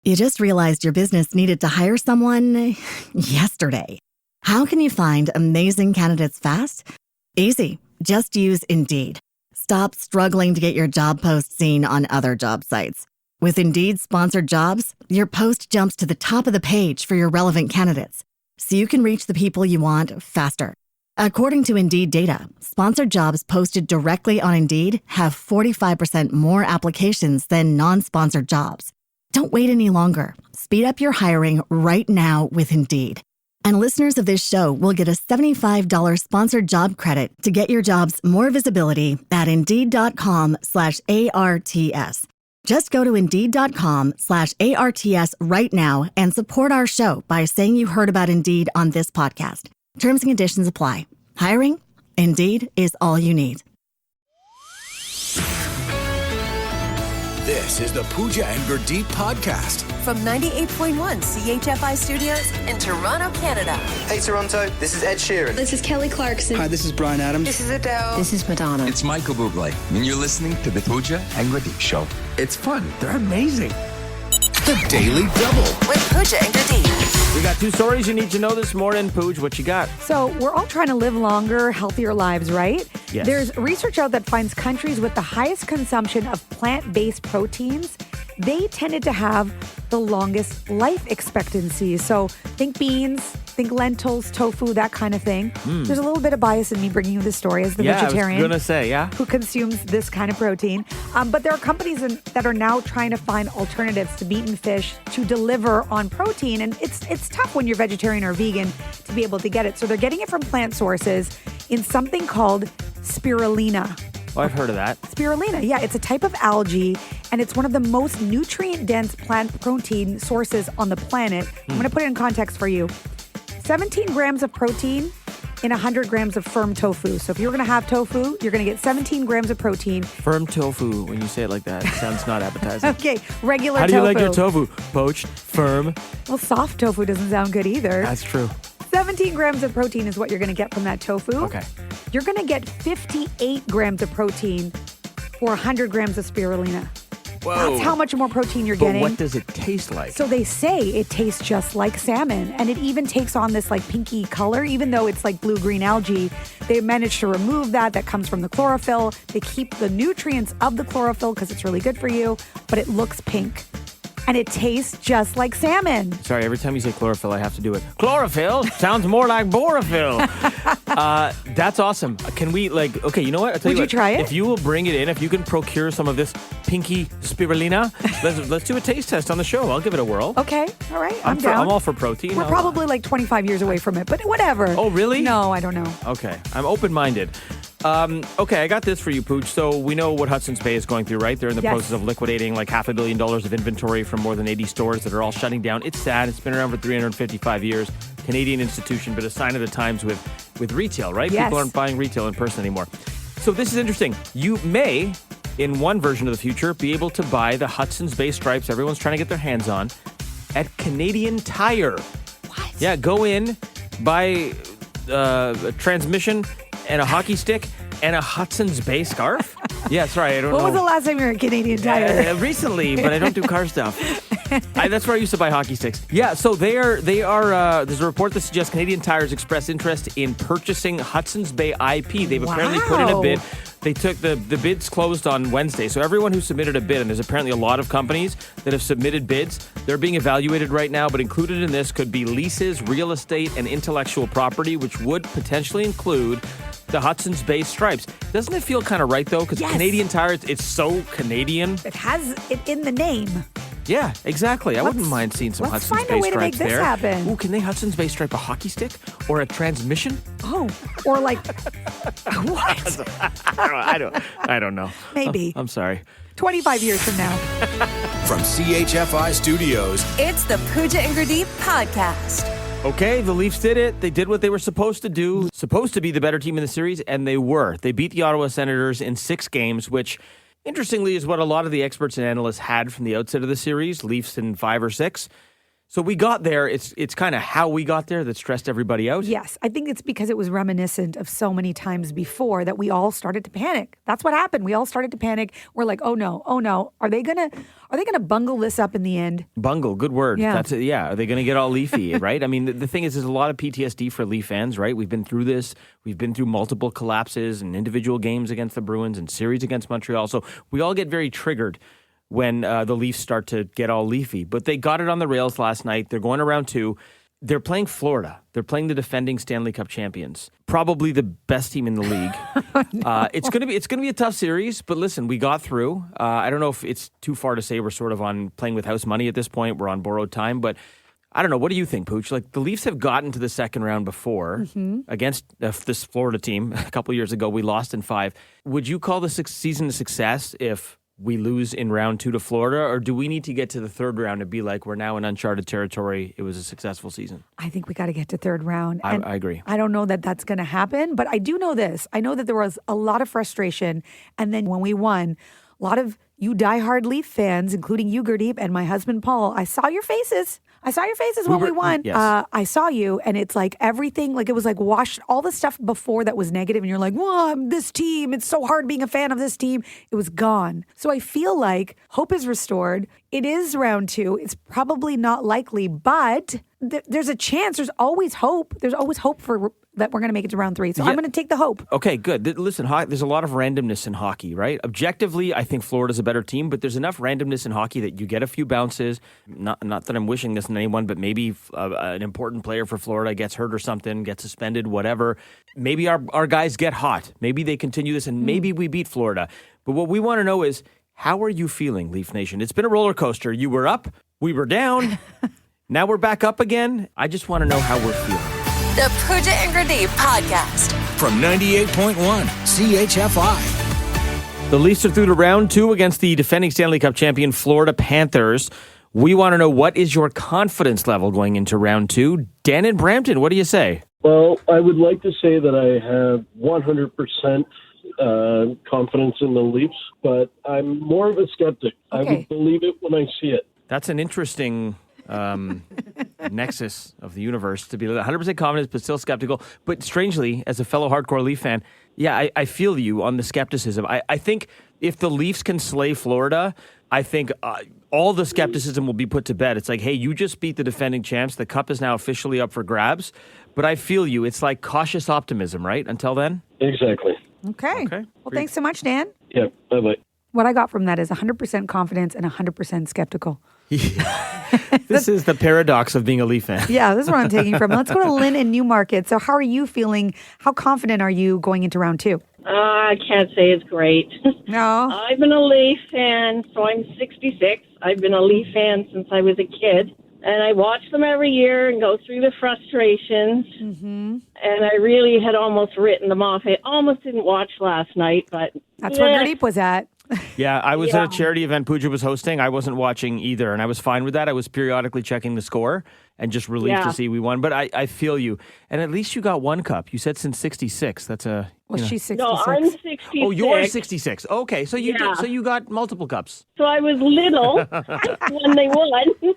You just realized your business needed to hire someone yesterday. How can you find amazing candidates fast? Easy. Just use Indeed. Stop struggling to get your job post seen on other job sites. With Indeed sponsored jobs, your post jumps to the top of the page for your relevant candidates, so you can reach the people you want faster. According to Indeed data, sponsored jobs posted directly on Indeed have 45% more applications than non-sponsored jobs. Don't wait any longer. Speed up your hiring right now with Indeed. And listeners of this show will get a $75 sponsored job credit to get your jobs more visibility at Indeed.com/ARTS. Just go to Indeed.com/ARTS right now and support our show by saying you heard about Indeed on this podcast. Terms and conditions apply. Hiring? Indeed is all you need. This is the Pooja and Gurdeep podcast. From 98.1 CHFI Studios in Toronto, Canada. Hey, Toronto, this is Ed Sheeran. This is Kelly Clarkson. Hi, this is Bryan Adams. This is Adele. This is Madonna. It's Michael Bublé, and you're listening to the Pooja and Gurdeep Show. It's fun. They're amazing. The Daily Double. With Pooja and Gurdeep. We got 2 stories you need to know this morning. Pooj, what you got? So we're all trying to live longer, healthier lives, right? Yes. There's research out that finds countries with the highest consumption of plant-based proteins, they tended to have the longest life expectancy. So think beans, think lentils, tofu, that kind of thing. There's a little bit of bias in me bringing you this story as the vegetarian. I was going to say, who consumes this kind of protein. But there are companies that are now trying to find alternatives to meat and fish to deliver on protein. And it's tough when you're vegetarian or vegan to be able to get it. So they're getting it from plant sources in something called spirulina. Oh, I've heard of that. Spirulina, yeah, it's a type of algae, and it's one of the most nutrient-dense plant protein sources on the planet. I'm going to put it in context for you. 17 grams of protein in 100 grams of firm tofu. So if you're going to have tofu, you're going to get 17 grams of protein. Firm tofu, when you say it like that, it sounds not appetizing. Okay, regular tofu. How do you like your tofu? Poached, firm? Well, soft tofu doesn't sound good either. That's true. 17 grams of protein is what you're going to get from that tofu. Okay. You're going to get 58 grams of protein for 100 grams of spirulina. Whoa. That's how much more protein you're But getting. what does it taste like? So they say it tastes just like salmon, and it even takes on this like pinky color, even though it's like blue-green algae. They managed to remove that comes from the chlorophyll. They keep the nutrients of the chlorophyll because it's really good for you, but it looks pink. And it tastes just like salmon. Sorry, every time you say chlorophyll, I have to do it. Chlorophyll sounds more like borophyll. That's awesome. Can we, okay, you know what? I'll tell Would you try it? If you will bring it in, if you can procure some of this pinky spirulina, let's do a taste test on the show. I'll give it a whirl. Okay, all right, I'm down. I'm all for protein. We're probably like 25 years away from it, but whatever. Oh, really? No, I don't know. Okay, I'm open-minded. Okay, I got this for you, Pooch. So we know what Hudson's Bay is going through, right? They're in the process of liquidating like $500 million of inventory from more than 80 stores that are all shutting down. It's sad. It's been around for 355 years. Canadian institution, but a sign of the times with retail, right? Yes. People aren't buying retail in person anymore. So this is interesting. You may, in one version of the future, be able to buy the Hudson's Bay stripes everyone's trying to get their hands on at Canadian Tire. What? Yeah, go in, buy a transmission and a hockey stick and a Hudson's Bay scarf? Yeah, sorry, I don't know. When was the last time you were at Canadian Tire? Recently, but I don't do car stuff. That's where I used to buy hockey sticks. Yeah, so they are. There's a report that suggests Canadian Tire's expressed interest in purchasing Hudson's Bay IP. They've apparently put in a bid. They took the bids closed on Wednesday. So everyone who submitted a bid, and there's apparently a lot of companies that have submitted bids, they're being evaluated right now, but included in this could be leases, real estate, and intellectual property, which would potentially include the Hudson's Bay stripes. Doesn't it feel kind of right, though? Because Canadian Tire, it's so Canadian. It has it in the name. Yeah, exactly. I wouldn't mind seeing some Hudson's Bay stripes there. Let's find a way to make this happen. Ooh, can they Hudson's Bay stripe a hockey stick or a transmission? Oh, or like what? I don't know. Maybe. I'm sorry. 25 years from now. From CHFI Studios, It's the Pooja and Gurdeep podcast. Okay, the Leafs did it. They did what they were supposed to do. Supposed to be the better team in the series, and they were. They beat the Ottawa Senators in 6 games, which, interestingly, is what a lot of the experts and analysts had from the outset of the series. Leafs in 5 or 6. So we got there. It's kind of how we got there that stressed everybody out. Yes, I think it's because it was reminiscent of so many times before that we all started to panic. That's what happened. We all started to panic. We're like, oh no. Are they gonna bungle this up in the end? Bungle, good word. Yeah. That's it. Yeah. Are they going to get all leafy, right? I mean, the thing is, there's a lot of PTSD for Leaf fans, right? We've been through this. We've been through multiple collapses and individual games against the Bruins and series against Montreal. So we all get very triggered when the Leafs start to get all leafy. But they got it on the rails last night. They're going to round 2. They're playing Florida. They're playing the defending Stanley Cup champions, probably the best team in the league. It's going to be a tough series, but listen, we got through. I don't know if it's too far to say we're sort of on playing with house money at this point. We're on borrowed time, but I don't know. What do you think, Pooch? Like, the Leafs have gotten to the second round before against this Florida team a couple years ago. We lost in 5. Would you call the season a success if we lose in round 2 to Florida, or do we need to get to the third round to be like, we're now in uncharted territory, it was a successful season? I think we got to get to third round. I agree. I don't know that that's going to happen, but I do know this. I know that there was a lot of frustration, and then when we won, a lot of you diehard Leaf fans, including you, Gurdeep, and my husband, Paul, I saw your faces. When we won. Yes. I saw you, and it's like everything, like it was like washed, all the stuff before that was negative, and you're like, well, I'm this team. It's so hard being a fan of this team. It was gone. So I feel like hope is restored. It is round 2. It's probably not likely, but there's a chance. There's always hope. There's always hope for that we're going to make it to round 3. So I'm going to take the hope. Okay, good. Listen, there's a lot of randomness in hockey, right? Objectively, I think Florida's a better team, but there's enough randomness in hockey that you get a few bounces. Not that I'm wishing this on anyone, but maybe an important player for Florida gets hurt or something, gets suspended, whatever. Maybe our guys get hot. Maybe they continue this, and maybe we beat Florida. But what we want to know is, how are you feeling, Leaf Nation? It's been a roller coaster. You were up, we were down. Now we're back up again. I just want to know how we're feeling. The Pooja and Gurdeep podcast. From 98.1 CHFI. The Leafs are through to round 2 against the defending Stanley Cup champion Florida Panthers. We want to know, what is your confidence level going into round 2? Dan in Brampton, what do you say? Well, I would like to say that I have 100% confidence in the Leafs, but I'm more of a skeptic. Okay. I would believe it when I see it. That's an interesting nexus of the universe, to be 100% confident but still skeptical. But strangely, as a fellow hardcore Leaf fan, yeah, I feel you on the skepticism. I think if the Leafs can slay Florida, I think all the skepticism will be put to bed. It's like, hey, you just beat the defending champs. The cup is now officially up for grabs. But I feel you. It's like cautious optimism, right? Until then? Exactly. Okay. Well, thanks so much, Dan. Yeah, bye-bye. What I got from that is 100% confidence and 100% skeptical. This is the paradox of being a Leaf fan. Yeah, this is what I'm taking from. Let's go to Lynn in Newmarket. So how are you feeling? How confident are you going into round 2? I can't say it's great. No. I've been a Leaf fan, so I'm 66. I've been a Leaf fan since I was a kid. And I watch them every year and go through the frustrations. Mm-hmm. And I really had almost written them off. I almost didn't watch last night, but... That's where Gurdeep was at. Yeah, I was at a charity event Pooja was hosting. I wasn't watching either, and I was fine with that. I was periodically checking the score and just relieved to see we won. But I feel you. And at least you got one cup. You said since 66. That's a... Well, she's 66. No, I'm 66. Oh, you're 66. Okay, so you did, so you got multiple cups. So I was little when they won.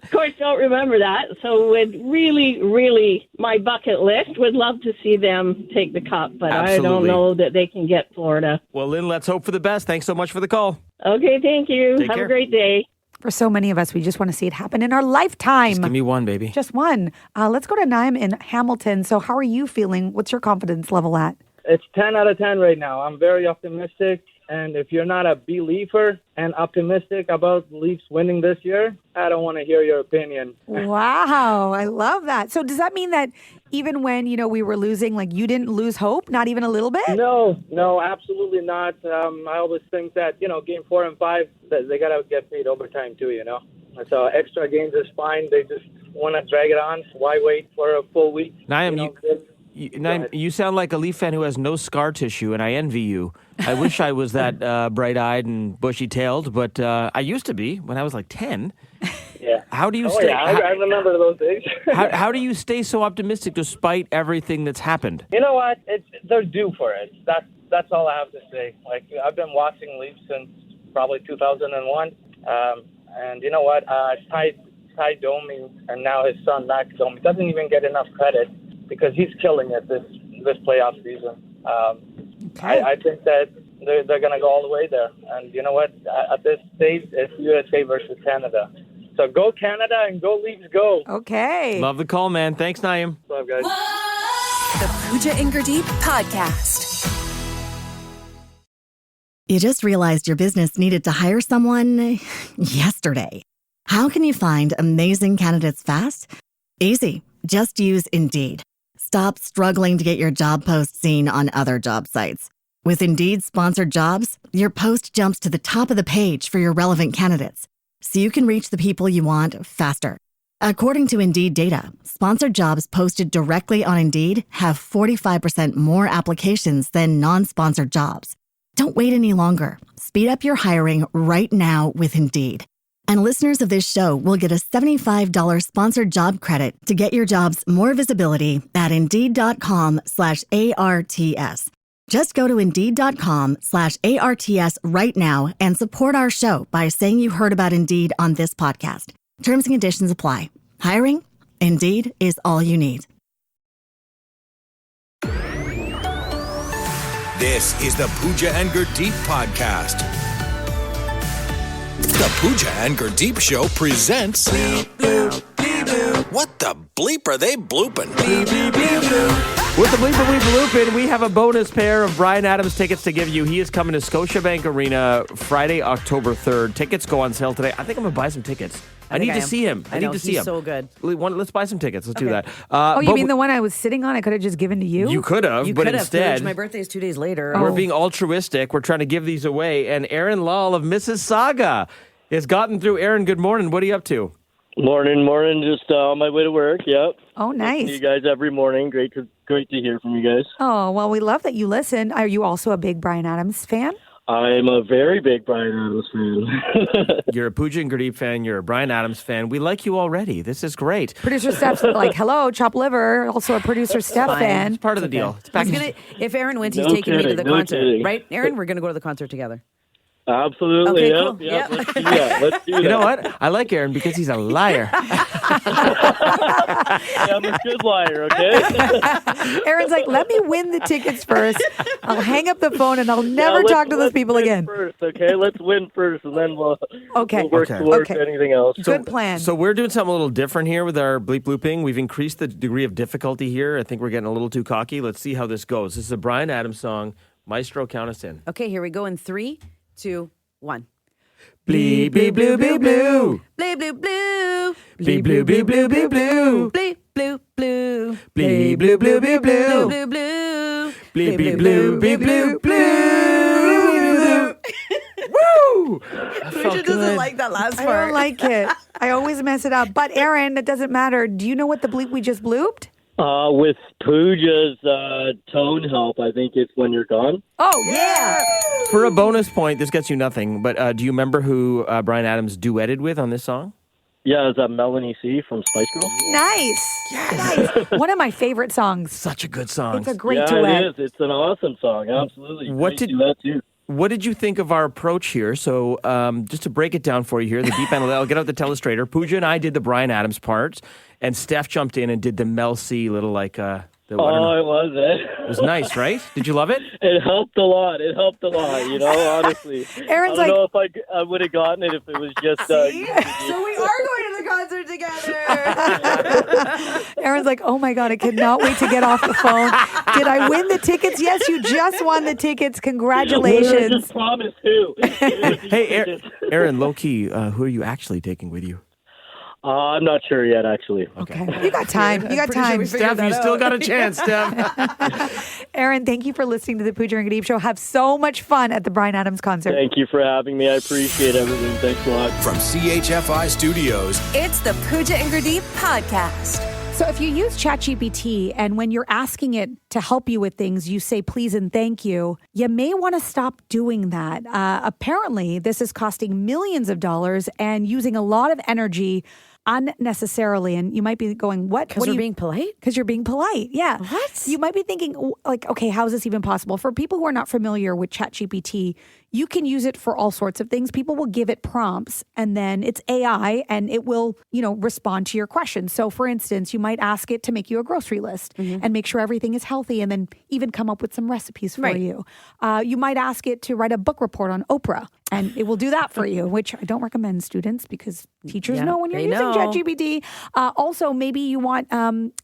Of course, don't remember that. So it really, my bucket list would love to see them take the cup, but Absolutely. I don't know that they can get Florida. Well, Lynn, let's hope for the best. Thanks so much for the call. Okay, thank you. Take Have care. a great day. For so many of us, we just want to see it happen in our lifetime. Just give me one, baby. Just one. Let's go to Naim in Hamilton. So how are you feeling? What's your confidence level at? It's 10 out of 10 right now. I'm very optimistic. And if you're not a believer and optimistic about the Leafs winning this year, I don't want to hear your opinion. Wow, I love that. So does that mean that even when, we were losing, like you didn't lose hope, not even a little bit? No, absolutely not. I always think that, game 4 and 5, they got to get paid overtime too, So extra games is fine. They just want to drag it on. Why wait for a full week? Naim, you sound like a Leaf fan who has no scar tissue, and I envy you. I wish I was that bright-eyed and bushy-tailed, but I used to be when I was like 10. Yeah. How do you stay? Yeah, I remember those days. how do you stay so optimistic despite everything that's happened? You know what? They're due for it. That's all I have to say. Like, I've been watching Leafs since probably 2001, and you know what? Ty Domi and now his son Max Domi doesn't even get enough credit because he's killing it this playoff season. I think that they're going to go all the way there. And you know what? At this stage, it's USA versus Canada. So go Canada and go Leafs go. Okay. Love the call, man. Thanks, Naeem. What's up, guys? The Pooja and Gurdeep Podcast. You just realized your business needed to hire someone yesterday. How can you find amazing candidates fast? Easy. Just use Indeed. Stop struggling to get your job post seen on other job sites. With Indeed sponsored jobs, your post jumps to the top of the page for your relevant candidates, so you can reach the people you want faster. According to Indeed data, sponsored jobs posted directly on Indeed have 45% more applications than non-sponsored jobs. Don't wait any longer. Speed up your hiring right now with Indeed. And listeners of this show will get a $75 sponsored job credit to get your jobs more visibility at Indeed.com/ARTS. Just go to Indeed.com/ARTS right now and support our show by saying you heard about Indeed on this podcast. Terms and conditions apply. Hiring? Indeed is all you need. This is the Pooja and Gurdeep podcast. The Pooja and Gurdeep Show presents... What the bleep are they blooping? With the bleeper bleep bloopin', we have a bonus pair of Bryan Adams tickets to give you. He is coming to Scotiabank Arena Friday, October 3rd. Tickets go on sale today. I think I'm going to buy some tickets. I need to see him. I need to see him. He's so good. Let's buy some tickets. Let's do that. You mean the one I was sitting on? I could have just given to you? You could have, but instead... My birthday is 2 days later. We're being altruistic. We're trying to give these away. And Aaron Lal of Mississauga has gotten through. Aaron, good morning. What are you up to? Morning. Just on my way to work. Yep. Oh, nice. Listen to you guys every morning. Great to hear from you guys. Oh, well, we love that you listen. Are you also a big Bryan Adams fan? I'm a very big Bryan Adams fan. You're a Pooja and Gurdeep fan. You're a Bryan Adams fan. We like you already. This is great. Producer Steph's like, hello, chop liver. Also a producer Steph fan. It's part of the deal. It's back if Aaron wins, he's taking me to the concert. Kidding. Right, Aaron? We're going to go to the concert together. Absolutely. Okay, cool. Yep. Let's do that. You know what? I like Aaron because he's a liar. I'm a good liar, okay? Aaron's like, let me win the tickets first. I'll hang up the phone and I'll never talk to those people again. First, okay? Let's win first, and then we'll work towards anything else. Good plan. So we're doing something a little different here with our bleep blooping. We've increased the degree of difficulty here. I think we're getting a little too cocky. Let's see how this goes. This is a Bryan Adams song. Maestro, count us in. Okay, here we go in 3, 2, 1. Bleep, bleep, blue, blue, blue. Bleep, blue, blue. Bleep, blue, blue, blue, blue, blue. Bleep, blue, blue. Bleep, blue, blue, blue, blue. Blue, blue. Bleep, bleep, blue, bleep, blue, blue. Woo! Pooja doesn't like that last part. I don't like it. I always mess it up. But Aaron, it doesn't matter. Do you know what the bleep we just blooped? With Pooja's tone help, I think it's When You're Gone. Oh, yeah. For a bonus point, this gets you nothing, but do you remember who Bryan Adams duetted with on this song? Yeah, is that Melanie C. from Spice Girls? Nice. Nice. One of my favorite songs. Such a good song. It's a great duet. Yeah, it is. It's an awesome song. Absolutely. What do that too. What did you think of our approach here? So just to break it down for you here, the deep analytics, I'll get out the telestrator. Pooja and I did the Bryan Adams part, and Steph jumped in and did the Mel C little like... it was it. It was nice, right? Did you love it? It helped a lot. You know, honestly. Aaron's I don't know if I would have gotten it if it was just... So we are going to the concert together. Aaron's like, oh my God, I cannot wait to get off the phone. Did I win the tickets? Yes, you just won the tickets. Congratulations. Just promise who. Hey, Aaron, low-key, who are you actually taking with you? I'm not sure yet, actually. Okay. You got time. Steph, you still got a chance, Steph. Aaron, thank you for listening to the Pooja and Gurdeep Show. Have so much fun at the Bryan Adams concert. Thank you for having me. I appreciate everything. Thanks a lot. From CHFI Studios, It's the Pooja and Gurdeep Podcast. So if you use ChatGPT and when you're asking it to help you with things, you say please and thank you, you may want to stop doing that. Apparently, this is costing millions of dollars and using a lot of energy unnecessarily. And you might be going, what? Because we're being polite? Because you're being polite. Yeah. What? You might be thinking, like, okay, how is this even possible? For people who are not familiar with ChatGPT, you can use it for all sorts of things. People will give it prompts and then it's AI and it will, respond to your questions. So for instance, you might ask it to make you a grocery list and make sure everything is healthy and then even come up with some recipes for you. You might ask it to write a book report on Oprah and it will do that for you, which I don't recommend students because teachers know when you're using ChatGPT. Also, maybe you want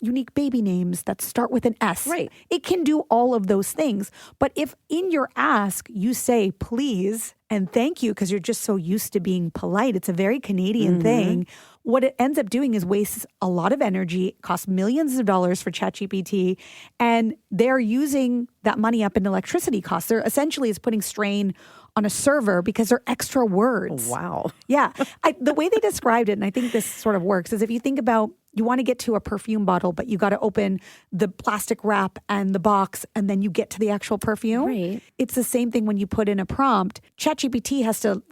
unique baby names that start with an S. Right. It can do all of those things. But if in your ask you say please and thank you because you're just so used to being polite, it's a very Canadian thing. What it ends up doing is wastes a lot of energy, costs millions of dollars for ChatGPT, and they're using that money up in electricity costs. They're essentially is putting strain on a server because they're extra words. Wow. Yeah. The way they described it, and I think this sort of works, is if you think about you want to get to a perfume bottle, but you got to open the plastic wrap and the box, and then you get to the actual perfume. Right. It's the same thing when you put in a prompt. ChatGPT has to,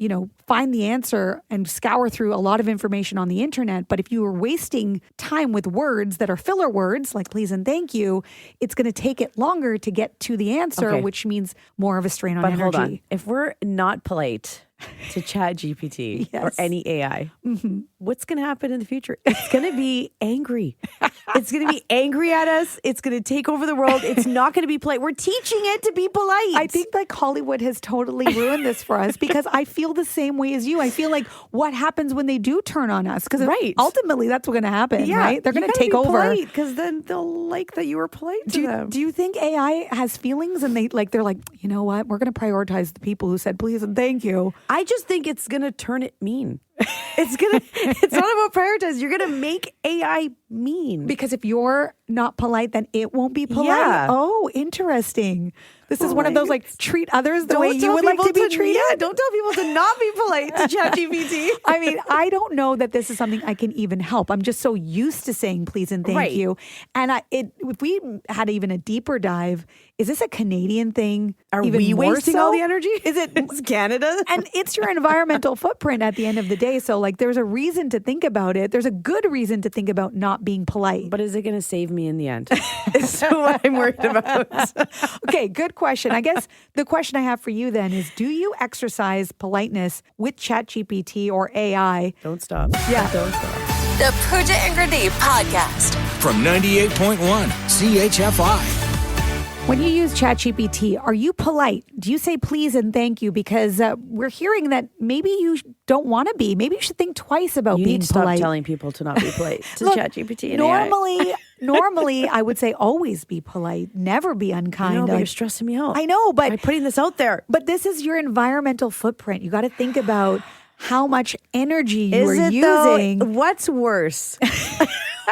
find the answer and scour through a lot of information on the internet. But if you were wasting time with words that are filler words, like please and thank you, it's going to take it longer to get to the answer, which means more of a strain on energy. Hold on. If we're not polite to ChatGPT or any AI, what's going to happen in the future? It's going to be angry. It's going to be angry at us. It's going to take over the world. It's not going to be polite. We're teaching it to be polite. I think like Hollywood has totally ruined this for us because I feel the same way as you. I feel like what happens when they do turn on us? Because ultimately that's what's going to happen, right? They're going to take over. Because then they'll like that you were polite to them. Do you think AI has feelings and they're like, you know what? We're going to prioritize the people who said please and thank you. I just think it's going to turn it mean. It's not about prioritize. You're going to make AI mean. Because if you're not polite, then it won't be polite. Yeah. Oh, interesting. This is one of those treat others the way you would like to be treated. Yeah, don't tell people to not be polite to ChatGPT. I mean, I don't know that this is something I can even help. I'm just so used to saying please and thank you. And if we had even a deeper dive, is this a Canadian thing? Are we wasting all the energy? Is it It's Canada? And it's your environmental footprint at the end of the day. So there's a reason to think about it. There's a good reason to think about not being polite. But is it going to save me in the end? Is what I'm worried about. Okay, good question. I guess the question I have for you then is, do you exercise politeness with ChatGPT or AI? Don't stop. Yeah. Don't stop. The Pooja and Gurdeep podcast. From 98.1 CHFI. When you use ChatGPT, are you polite? Do you say please and thank you? Because we're hearing that maybe you don't want to be. Maybe you should think twice about You being need to stop polite. telling people to not be polite to Look, ChatGPT and AI. Normally, I would say always be polite, never be unkind. I know, but you're stressing me out. I know, but by putting this out there. But this is your environmental footprint. You got to think about how much energy you are using. Though? What's worse?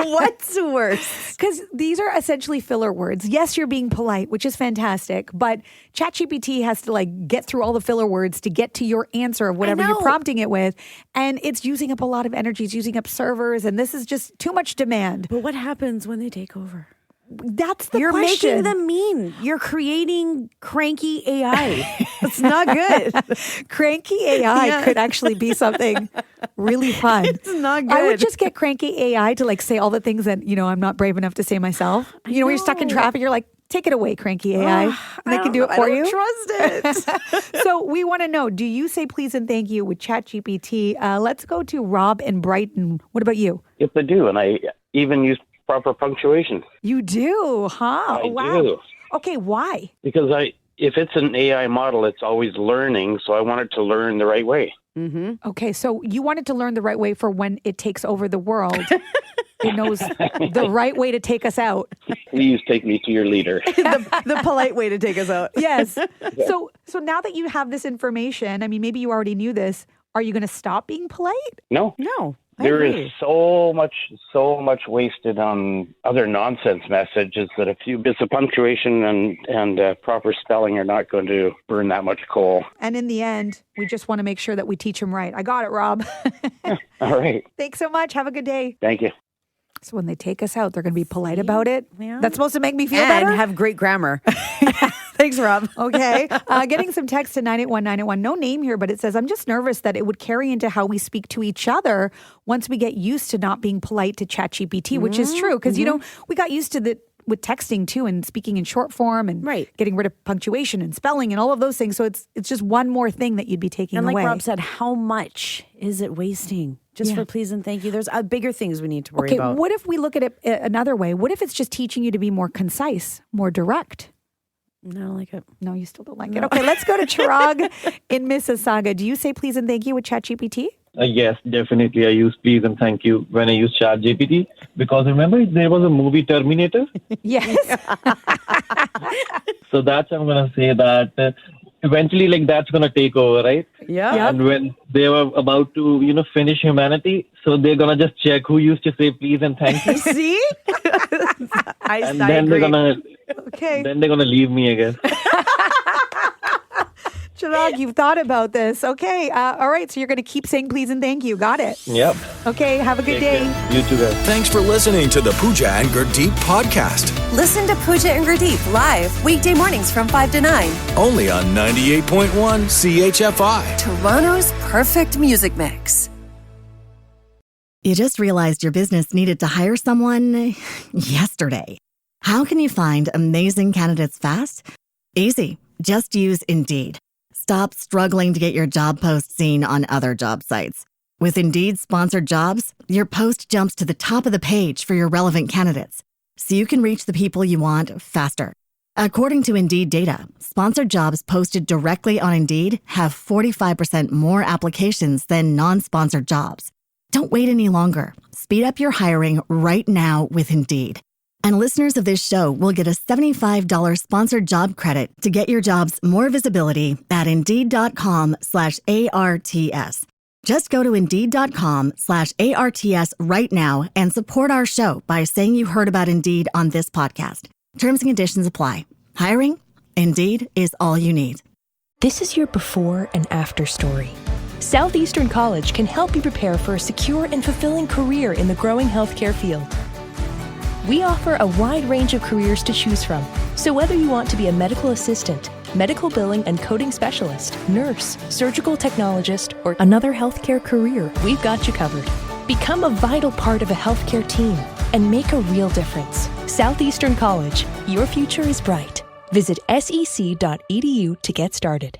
What's worse? Because these are essentially filler words. Yes, you're being polite, which is fantastic, but ChatGPT has to get through all the filler words to get to your answer of whatever you're prompting it with. And it's using up a lot of energy. It's using up servers, and this is just too much demand. But what happens when they take over? That's the You're question. making them mean. You're creating cranky AI. It's not good. Cranky AI could actually be something really fun. It's not good. I would just get cranky AI to say all the things that, I'm not brave enough to say myself. When you're stuck in traffic, you're like, take it away, cranky AI. And they can do it for you. I don't trust it. So we want to know, do you say please and thank you with ChatGPT? Let's go to Rob in Brighton. What about you? Yes, I do. And I even use proper punctuation. You do, huh? I do. Okay, why? Because if it's an AI model, it's always learning, so I want it to learn the right way. Mm-hmm. Okay, so you want it to learn the right way for when it takes over the world. It knows the right way to take us out. Please take me to your leader. the polite way to take us out. Yes. So now that you have this information, maybe you already knew this, are you going to stop being polite? No. There is so much wasted on other nonsense messages that a few bits of punctuation and proper spelling are not going to burn that much coal. And in the end, we just want to make sure that we teach them right. I got it, Rob. All right. Thanks so much. Have a good day. Thank you. So when they take us out, they're going to be polite about it. Yeah. That's supposed to make me feel and better. And have great grammar. Thanks, Rob. Okay. Getting some text to 981-981. No name here, but it says, I'm just nervous that it would carry into how we speak to each other once we get used to not being polite to ChatGPT, which is true. Because, we got used to with texting too and speaking in short form and getting rid of punctuation and spelling and all of those things. So it's just one more thing that you'd be taking away. And like Rob said, how much is it wasting just for please and thank you? There's bigger things we need to worry about. What if we look at it another way? What if it's just teaching you to be more concise, more direct? No, I don't like it. No, you still don't like it. Okay, let's go to Chirag in Mississauga. Do you say please and thank you with ChatGPT? Yes, definitely. I use please and thank you when I use ChatGPT because remember there was a movie Terminator? Yes. So that's I'm going to say that eventually that's going to take over, right? Yeah. And when they were about to, finish humanity, so they're going to just check who used to say please and thank you. See? And then they're going to then they're going to leave me, I guess. Chirag, you've thought about this. Okay. All right. So you're going to keep saying please and thank you. Got it. Yep. Okay. Have a good day. You too, guys. Thanks for listening to the Pooja and Gurdeep podcast. Listen to Pooja and Gurdeep live weekday mornings from 5 to 9. Only on 98.1 CHFI. Toronto's perfect music mix. You just realized your business needed to hire someone yesterday. How can you find amazing candidates fast? Easy. Just use Indeed. Stop struggling to get your job post seen on other job sites. With Indeed sponsored jobs, your post jumps to the top of the page for your relevant candidates, so you can reach the people you want faster. According to Indeed data, sponsored jobs posted directly on Indeed have 45% more applications than non-sponsored jobs. Don't wait any longer. Speed up your hiring right now with Indeed. And listeners of this show will get a $75 sponsored job credit to get your jobs more visibility at Indeed.com/ARTS. Just go to Indeed.com/ARTS right now and support our show by saying you heard about Indeed on this podcast. Terms and conditions apply. Hiring? Indeed is all you need. This is your before and after story. Southeastern College can help you prepare for a secure and fulfilling career in the growing healthcare field. We offer a wide range of careers to choose from. So whether you want to be a medical assistant, medical billing and coding specialist, nurse, surgical technologist, or another healthcare career, we've got you covered. Become a vital part of a healthcare team and make a real difference. Southeastern College, your future is bright. Visit sec.edu to get started.